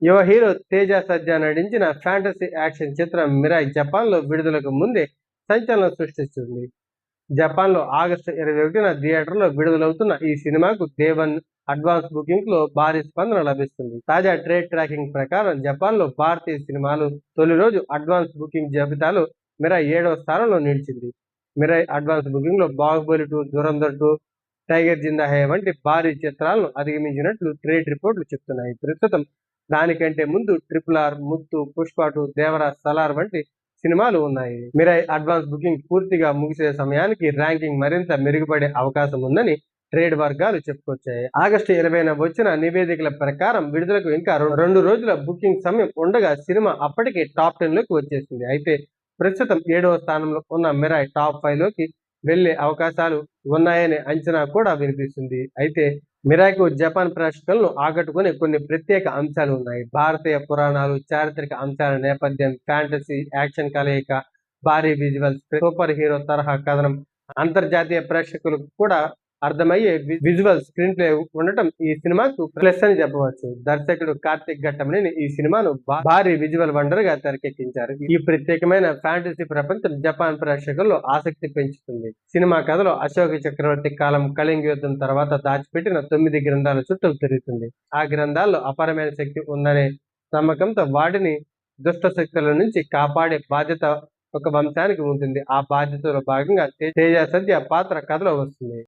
యువ హీరో తేజ సజ్జా నటించిన fantasy action చిత్రం 'మిరాయ్' జపాన్‌లో విడుదలకు ముందే సంచలనం సృష్టిస్తుంది. జపాన్‌లో ఆగస్టు 21న థియేటర్‌లో విడుదలవుతున్న ఈ సినిమాకు డే 1 అడ్వాన్స్ బుకింగ్స్‌లో భారీ స్పందన లభిస్తుంది. తాజా ట్రేడ్ ట్రాకింగ్ ప్రకారం జపాన్‌లో భారతీయ సినిమాలు తొలి రోజు అడ్వాన్స్ బుకింగ్ జాబితాలో 'మిరాయ్' 7వ స్థానంలో నిలిచింది. 'మిరాయ్' అడ్వాన్స్ బుకింగ్‌లో 'బాహుబలి 2', 'ధురంధర్ 2', 'టైగర్ జిందా హై' వంటి భారీ చిత్రాలను అధిగమించినట్లు ట్రేడ్ రిపోర్టులు చెబుతున్నాయి. ప్రస్తుతం దానికంటే ముందు 'ట్రిపుల్ ఆర్', 'ముత్తు', 'పుష్ప 2', 'దేవరా', 'సలార్' వంటి సినిమాలు ఉన్నాయి. 'మిరాయ్' అడ్వాన్స్ బుకింగ్ పూర్తిగా ముగిసే సమయానికి ర్యాంకింగ్ మరింత మెరుగుపడే అవకాశం ఉందని ట్రేడ్ వర్గాలు చెప్పుకొచ్చాయి. ఆగస్టు 20న వచ్చిన నివేదికల ప్రకారం విడుదలకు ఇంకా 2 రోజుల బుకింగ్ సమయం ఉండగా సినిమా అప్పటికే టాప్ 10 లోకి వచ్చేసింది. అయితే ప్రస్తుతం 7వ స్థానంలో ఉన్న 'మిరాయ్' టాప్ 5 లోకి వెళ్లే అవకాశాలు ఉన్నాయనే అంచనా కూడా వినిపిస్తుంది. అయితే 'మిరాయ్'కు జపాన్ ప్రేక్షకులను ఆకట్టుకునే కొన్ని ప్రత్యేక అంశాలు ఉన్నాయి. భారతీయ పురాణాలు, చారిత్రక అంశాల నేపథ్యం, ఫ్యాంటసీ, యాక్షన్ కలయిక, భారీ విజువల్స్, సూపర్ హీరో తరహా కథనం, అంతర్జాతీయ ప్రేక్షకులకు కూడా అర్థమయ్యే విజువల్ స్క్రీన్ ప్లే ఉండటం ఈ సినిమాకు ప్లస్ అని చెప్పవచ్చు. దర్శకుడు కార్తిక్ ఘట్టమనేని ఈ సినిమాను భారీ విజువల్ వండర్ గా తెరకెక్కించారు. ఈ ప్రత్యేకమైన ఫ్యాంటసీ ప్రపంచం జపాన్ ప్రేక్షకుల్లో ఆసక్తి పెంచుతుంది. సినిమా కథలో అశోక చక్రవర్తి కాలం, కళింగ యుద్ధం తర్వాత దాచిపెట్టిన 9 గ్రంథాల చుట్టూ తిరుగుతుంది. ఆ గ్రంథాల్లో అపారమైన శక్తి ఉందనే నమ్మకంతో వాటిని దుష్ట శక్తుల నుంచి కాపాడే బాధ్యత ఒక వంశానికి ఉంటుంది. ఆ బాధ్యతలో భాగంగా తేజ సజ్జా పాత్ర కథలో వస్తుంది.